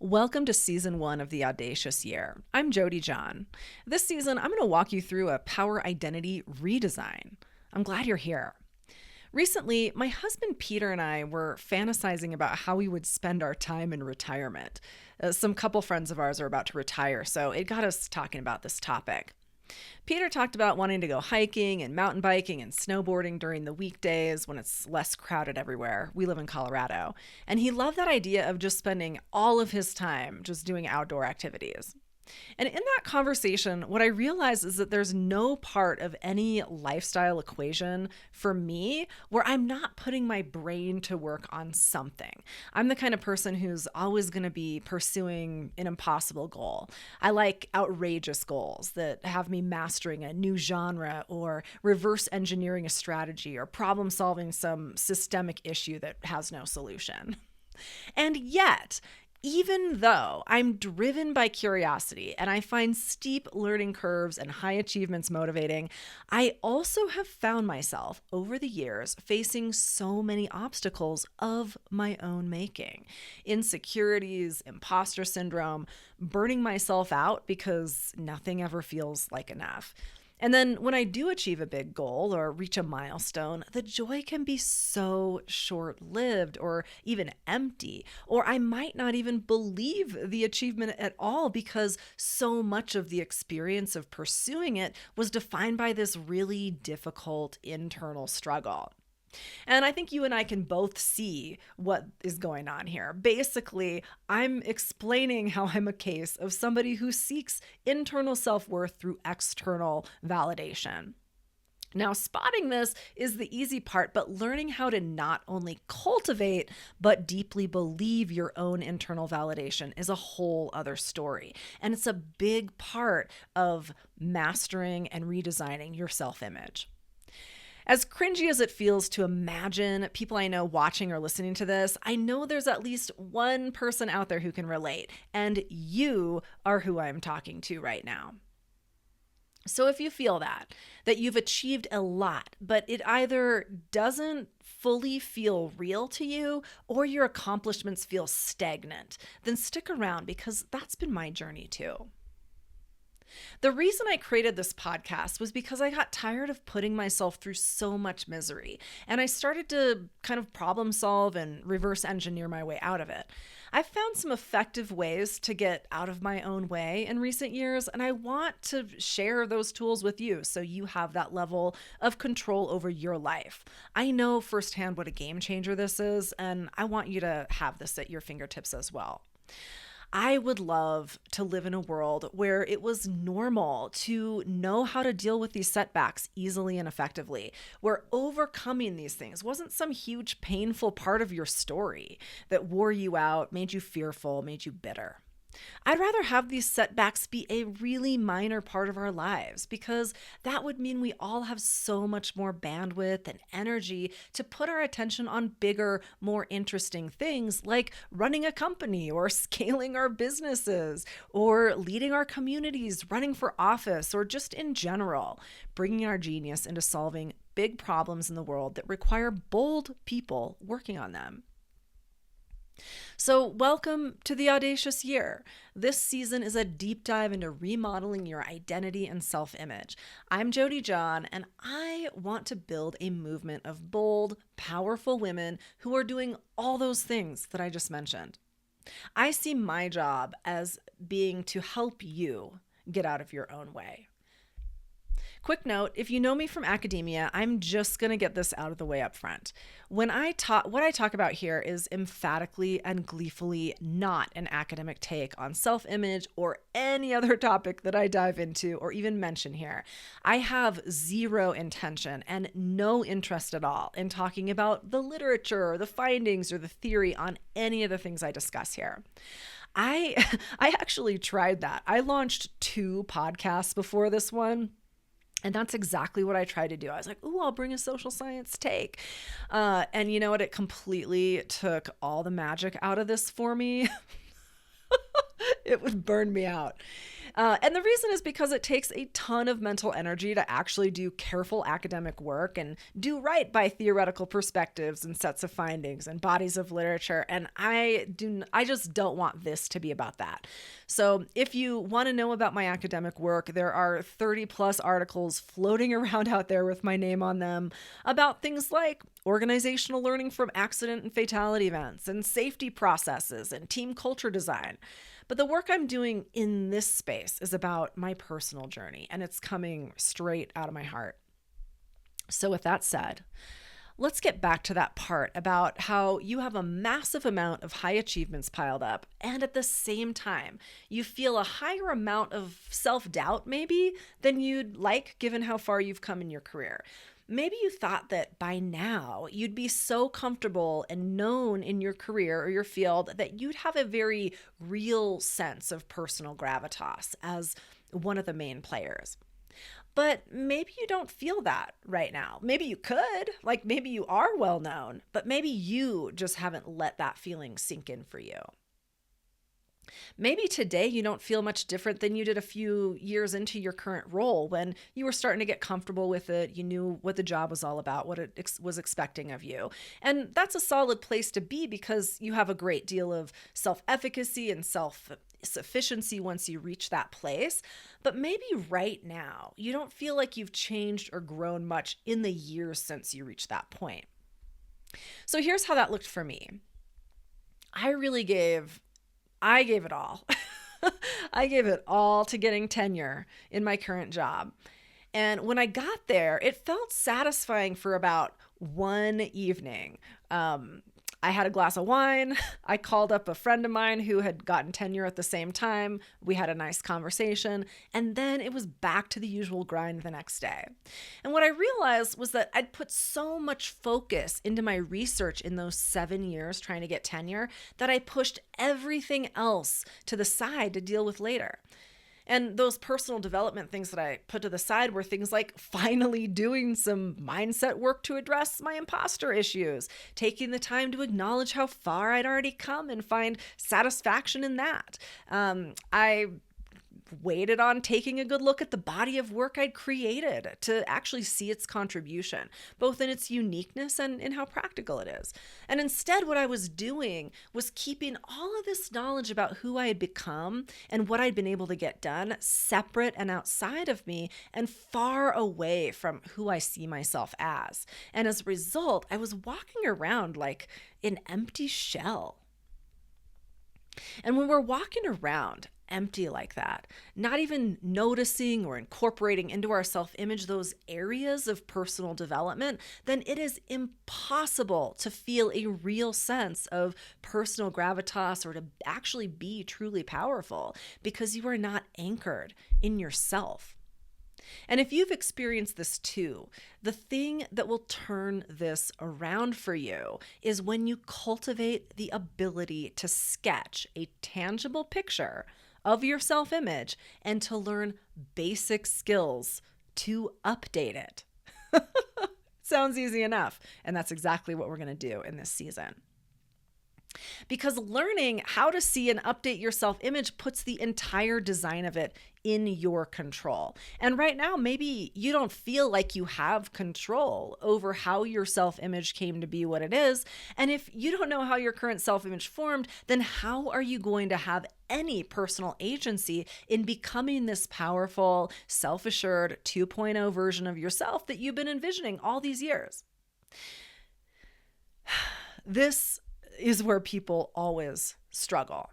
Welcome to season 1 of The Audacious Year. I'm Jody John. This season, I'm going to walk you through a power identity redesign. I'm glad you're here. Recently, my husband Peter and I were fantasizing about how we would spend our time in retirement. Some couple friends of ours are about to retire, so it got us talking about this topic. Peter talked about wanting to go hiking and mountain biking and snowboarding during the weekdays when it's less crowded everywhere. We live in Colorado. And he loved that idea of just spending all of his time just doing outdoor activities. And in that conversation, what I realized is that there's no part of any lifestyle equation for me where I'm not putting my brain to work on something. I'm the kind of person who's always going to be pursuing an impossible goal. I like outrageous goals that have me mastering a new genre or reverse engineering a strategy or problem solving some systemic issue that has no solution. And yet, even though I'm driven by curiosity and I find steep learning curves and high achievements motivating, I also have found myself over the years facing so many obstacles of my own making. Insecurities, imposter syndrome, burning myself out because nothing ever feels like enough. And then when I do achieve a big goal or reach a milestone, the joy can be so short-lived or even empty, or I might not even believe the achievement at all because so much of the experience of pursuing it was defined by this really difficult internal struggle. And I think you and I can both see what is going on here. Basically, I'm explaining how I'm a case of somebody who seeks internal self-worth through external validation. Now, spotting this is the easy part, but learning how to not only cultivate, but deeply believe your own internal validation is a whole other story. And it's a big part of mastering and redesigning your self-image. As cringy as it feels to imagine people I know watching or listening to this, I know there's at least one person out there who can relate, and you are who I'm talking to right now. So if you feel that you've achieved a lot, but it either doesn't fully feel real to you or your accomplishments feel stagnant, then stick around because that's been my journey too. The reason I created this podcast was because I got tired of putting myself through so much misery, and I started to kind of problem solve and reverse engineer my way out of it. I've found some effective ways to get out of my own way in recent years, and I want to share those tools with you so you have that level of control over your life. I know firsthand what a game changer this is, and I want you to have this at your fingertips as well. I would love to live in a world where it was normal to know how to deal with these setbacks easily and effectively, where overcoming these things wasn't some huge painful part of your story that wore you out, made you fearful, made you bitter. I'd rather have these setbacks be a really minor part of our lives because that would mean we all have so much more bandwidth and energy to put our attention on bigger, more interesting things like running a company or scaling our businesses or leading our communities, running for office, or just in general, bringing our genius into solving big problems in the world that require bold people working on them. So welcome to the Audacious Year. This season is a deep dive into remodeling your identity and self-image. I'm Jody John, and I want to build a movement of bold, powerful women who are doing all those things that I just mentioned. I see my job as being to help you get out of your own way. Quick note, if you know me from academia, I'm just going to get this out of the way up front. What I talk about here is emphatically and gleefully not an academic take on self-image or any other topic that I dive into or even mention here. I have zero intention and no interest at all in talking about the literature or the findings or the theory on any of the things I discuss here. I actually tried that. I launched 2 podcasts before this one. And that's exactly what I tried to do. I was like, ooh, I'll bring a social science take. And you know what? It completely took all the magic out of this for me. It would burn me out. And the reason is because it takes a ton of mental energy to actually do careful academic work and do right by theoretical perspectives and sets of findings and bodies of literature. And I just don't want this to be about that. So if you want to know about my academic work, there are 30 plus articles floating around out there with my name on them about things like organizational learning from accident and fatality events and safety processes and team culture design. But the work I'm doing in this space is about my personal journey, and it's coming straight out of my heart. So with that said, let's get back to that part about how you have a massive amount of high achievements piled up, and at the same time, you feel a higher amount of self-doubt maybe than you'd like given how far you've come in your career. Maybe you thought that by now you'd be so comfortable and known in your career or your field that you'd have a very real sense of personal gravitas as one of the main players. But maybe you don't feel that right now. Maybe you could, like maybe you are well known, but maybe you just haven't let that feeling sink in for you. Maybe today you don't feel much different than you did a few years into your current role when you were starting to get comfortable with it. You knew what the job was all about, what it was expecting of you. And that's a solid place to be because you have a great deal of self-efficacy and self-sufficiency once you reach that place. But maybe right now you don't feel like you've changed or grown much in the years since you reached that point. So here's how that looked for me. I gave it all. I gave it all to getting tenure in my current job. And when I got there, it felt satisfying for about one evening. I had a glass of wine. I called up a friend of mine who had gotten tenure at the same time. We had a nice conversation, and then it was back to the usual grind the next day. And what I realized was that I'd put so much focus into my research in those 7 years trying to get tenure that I pushed everything else to the side to deal with later. And those personal development things that I put to the side were things like finally doing some mindset work to address my imposter issues, taking the time to acknowledge how far I'd already come and find satisfaction in that. I waited on taking a good look at the body of work I'd created to actually see its contribution, both in its uniqueness and in how practical it is. And instead, what I was doing was keeping all of this knowledge about who I had become and what I'd been able to get done separate and outside of me and far away from who I see myself as. And as a result, I was walking around like an empty shell. And when we're walking around empty like that, not even noticing or incorporating into our self-image those areas of personal development, then it is impossible to feel a real sense of personal gravitas or to actually be truly powerful because you are not anchored in yourself. And if you've experienced this too, the thing that will turn this around for you is when you cultivate the ability to sketch a tangible picture of your self-image and to learn basic skills to update it. Sounds easy enough. And that's exactly what we're going to do in this season. Because learning how to see and update your self-image puts the entire design of it in your control. And right now, maybe you don't feel like you have control over how your self-image came to be what it is. And if you don't know how your current self-image formed, then how are you going to have any personal agency in becoming this powerful, self-assured 2.0 version of yourself that you've been envisioning all these years? This is where people always struggle.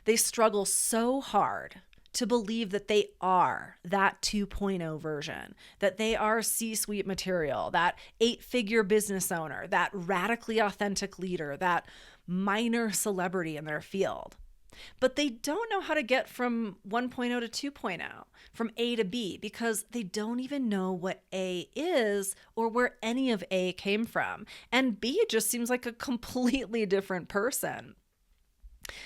They struggle so hard to believe that they are that 2.0 version, that they are C-suite material, that 8-figure business owner, that radically authentic leader, that minor celebrity in their field. But they don't know how to get from 1.0 to 2.0, from A to B, because they don't even know what A is or where any of A came from. And B just seems like a completely different person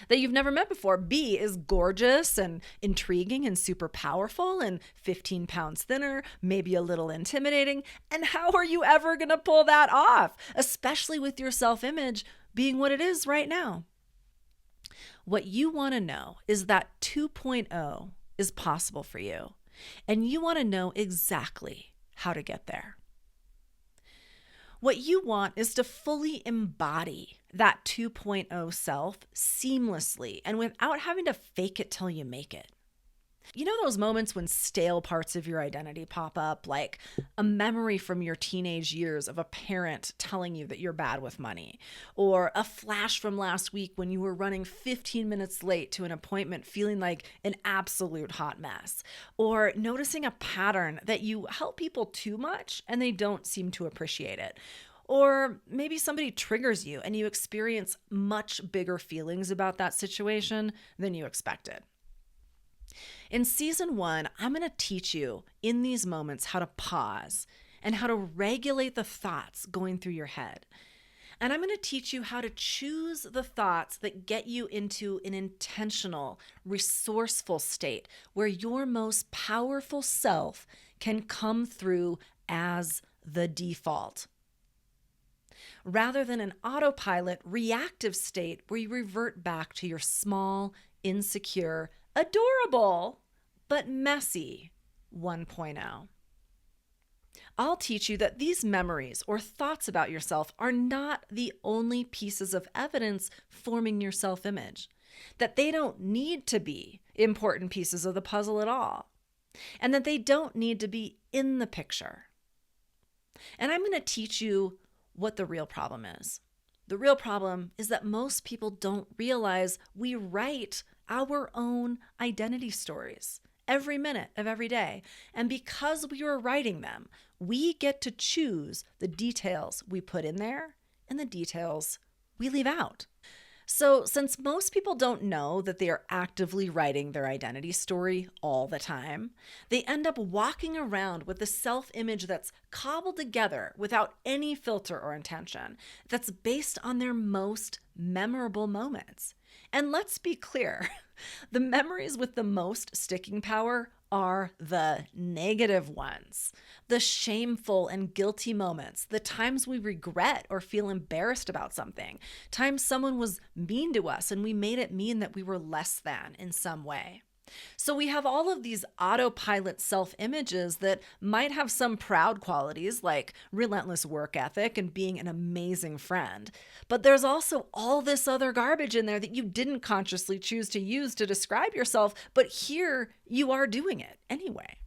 that you've never met before. B is gorgeous and intriguing and super powerful and 15 pounds thinner, maybe a little intimidating. And how are you ever going to pull that off, especially with your self-image being what it is right now? What you want to know is that 2.0 is possible for you, and you want to know exactly how to get there. What you want is to fully embody that 2.0 self seamlessly and without having to fake it till you make it. You know those moments when stale parts of your identity pop up, like a memory from your teenage years of a parent telling you that you're bad with money, or a flash from last week when you were running 15 minutes late to an appointment feeling like an absolute hot mess, or noticing a pattern that you help people too much and they don't seem to appreciate it. Or maybe somebody triggers you and you experience much bigger feelings about that situation than you expected. In season 1, I'm going to teach you in these moments how to pause and how to regulate the thoughts going through your head. And I'm going to teach you how to choose the thoughts that get you into an intentional, resourceful state where your most powerful self can come through as the default, rather than an autopilot, reactive state where you revert back to your small, insecure, adorable, but messy 1.0. I'll teach you that these memories or thoughts about yourself are not the only pieces of evidence forming your self-image, that they don't need to be important pieces of the puzzle at all, and that they don't need to be in the picture. And I'm going to teach you what the real problem is. The real problem is that most people don't realize we write our own identity stories every minute of every day. And because we are writing them, we get to choose the details we put in there and the details we leave out. So since most people don't know that they are actively writing their identity story all the time, they end up walking around with a self-image that's cobbled together without any filter or intention, that's based on their most memorable moments. And let's be clear, the memories with the most sticking power are the negative ones, the shameful and guilty moments, the times we regret or feel embarrassed about something, times someone was mean to us and we made it mean that we were less than in some way. So we have all of these autopilot self-images that might have some proud qualities like relentless work ethic and being an amazing friend. But there's also all this other garbage in there that you didn't consciously choose to use to describe yourself, but here you are doing it anyway.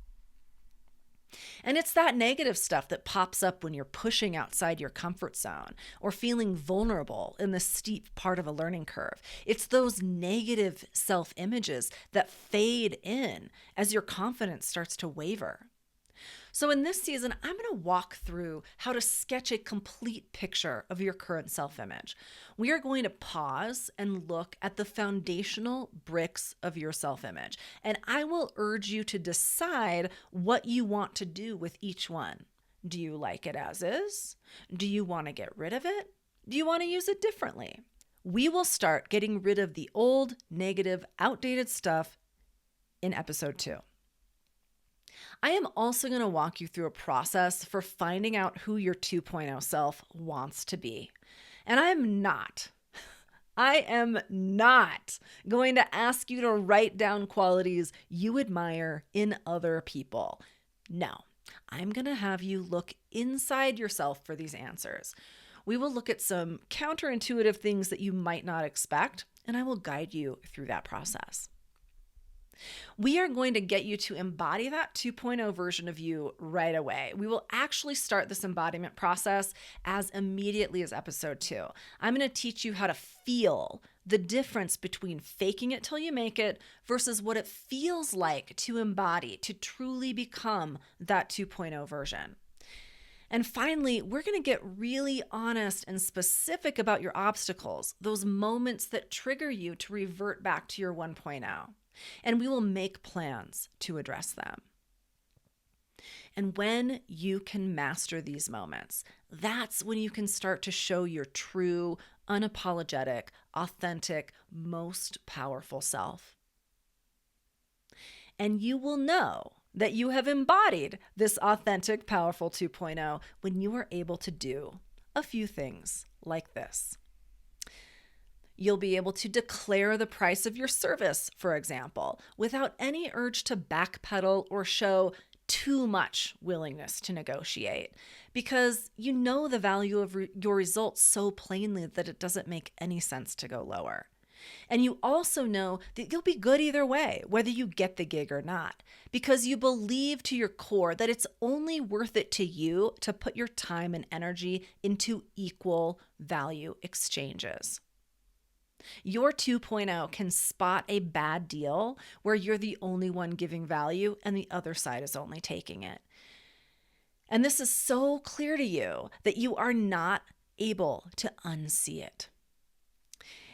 And it's that negative stuff that pops up when you're pushing outside your comfort zone or feeling vulnerable in the steep part of a learning curve. It's those negative self-images that fade in as your confidence starts to waver. So in this season, I'm going to walk through how to sketch a complete picture of your current self-image. We are going to pause and look at the foundational bricks of your self-image, and I will urge you to decide what you want to do with each one. Do you like it as is? Do you want to get rid of it? Do you want to use it differently? We will start getting rid of the old, negative, outdated stuff in episode 2. I am also going to walk you through a process for finding out who your 2.0 self wants to be. And I am not going to ask you to write down qualities you admire in other people. No, I'm going to have you look inside yourself for these answers. We will look at some counterintuitive things that you might not expect, and I will guide you through that process. We are going to get you to embody that 2.0 version of you right away. We will actually start this embodiment process as immediately as episode 2. I'm going to teach you how to feel the difference between faking it till you make it versus what it feels like to embody, to truly become that 2.0 version. And finally, we're going to get really honest and specific about your obstacles, those moments that trigger you to revert back to your 1.0. And we will make plans to address them. And when you can master these moments, that's when you can start to show your true, unapologetic, authentic, most powerful self. And you will know that you have embodied this authentic, powerful 2.0 when you are able to do a few things like this. You'll be able to declare the price of your service, for example, without any urge to backpedal or show too much willingness to negotiate, because you know the value of your results so plainly that it doesn't make any sense to go lower. And you also know that you'll be good either way, whether you get the gig or not, because you believe to your core that it's only worth it to you to put your time and energy into equal value exchanges. Your 2.0 can spot a bad deal where you're the only one giving value and the other side is only taking it. And this is so clear to you that you are not able to unsee it.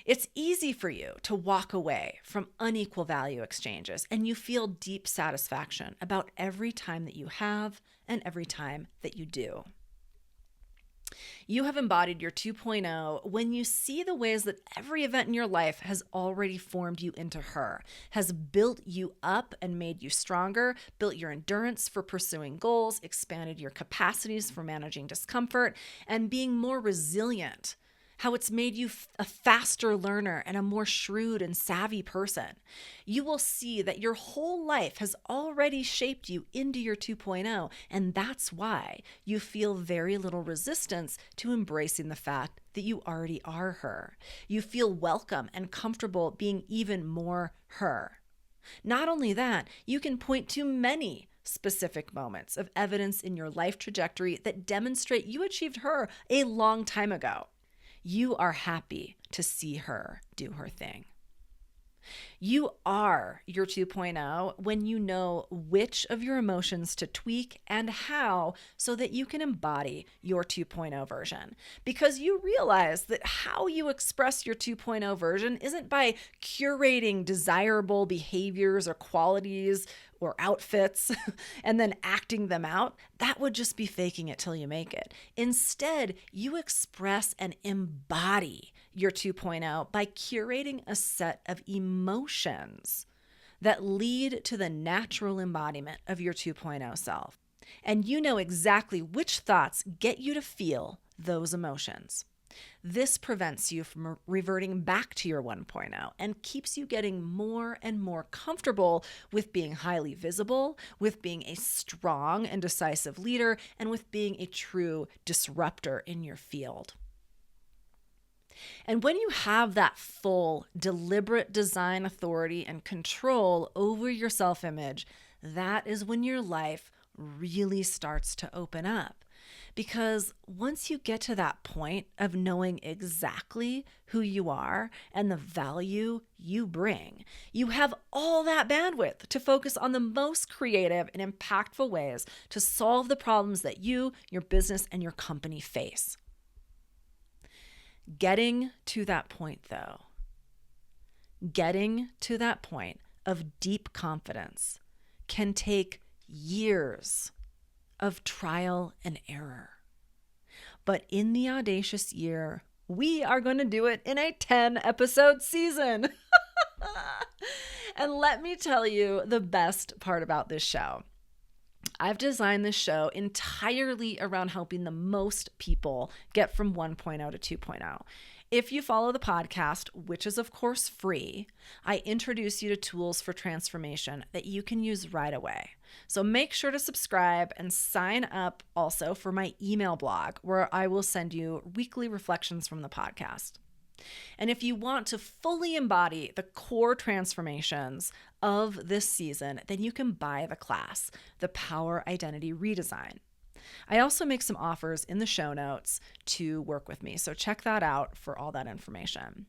It's easy for you to walk away from unequal value exchanges, and you feel deep satisfaction about every time that you have and every time that you do. You have embodied your 2.0 when you see the ways that every event in your life has already formed you into her, has built you up and made you stronger, built your endurance for pursuing goals, expanded your capacities for managing discomfort, and being more resilient. How it's made you a faster learner and a more shrewd and savvy person. You will see that your whole life has already shaped you into your 2.0, and that's why you feel very little resistance to embracing the fact that you already are her. You feel welcome and comfortable being even more her. Not only that, you can point to many specific moments of evidence in your life trajectory that demonstrate you achieved her a long time ago. You are happy to see her do her thing. You are your 2.0 when you know which of your emotions to tweak and how so that you can embody your 2.0 version. Because you realize that how you express your 2.0 version isn't by curating desirable behaviors or qualities or outfits and then acting them out. That would just be faking it till you make it. Instead, you express and embody your 2.0 by curating a set of emotions that lead to the natural embodiment of your 2.0 self. And you know exactly which thoughts get you to feel those emotions. This prevents you from reverting back to your 1.0 and keeps you getting more and more comfortable with being highly visible, with being a strong and decisive leader, and with being a true disruptor in your field. And when you have that full, deliberate design authority and control over your self-image, that is when your life really starts to open up. Because once you get to that point of knowing exactly who you are and the value you bring, you have all that bandwidth to focus on the most creative and impactful ways to solve the problems that you, your business, and your company face. Getting to that point, though, getting to that point of deep confidence can take years of trial and error. But in the audacious year, we are going to do it in a 10-episode season. And let me tell you the best part about this show. I've designed this show entirely around helping the most people get from 1.0 to 2.0. If you follow the podcast, which is of course free, I introduce you to tools for transformation that you can use right away. So make sure to subscribe and sign up also for my email blog, where I will send you weekly reflections from the podcast. And if you want to fully embody the core transformations of this season, then you can buy the class, The Power Identity Redesign. I also make some offers in the show notes to work with me, so check that out for all that information.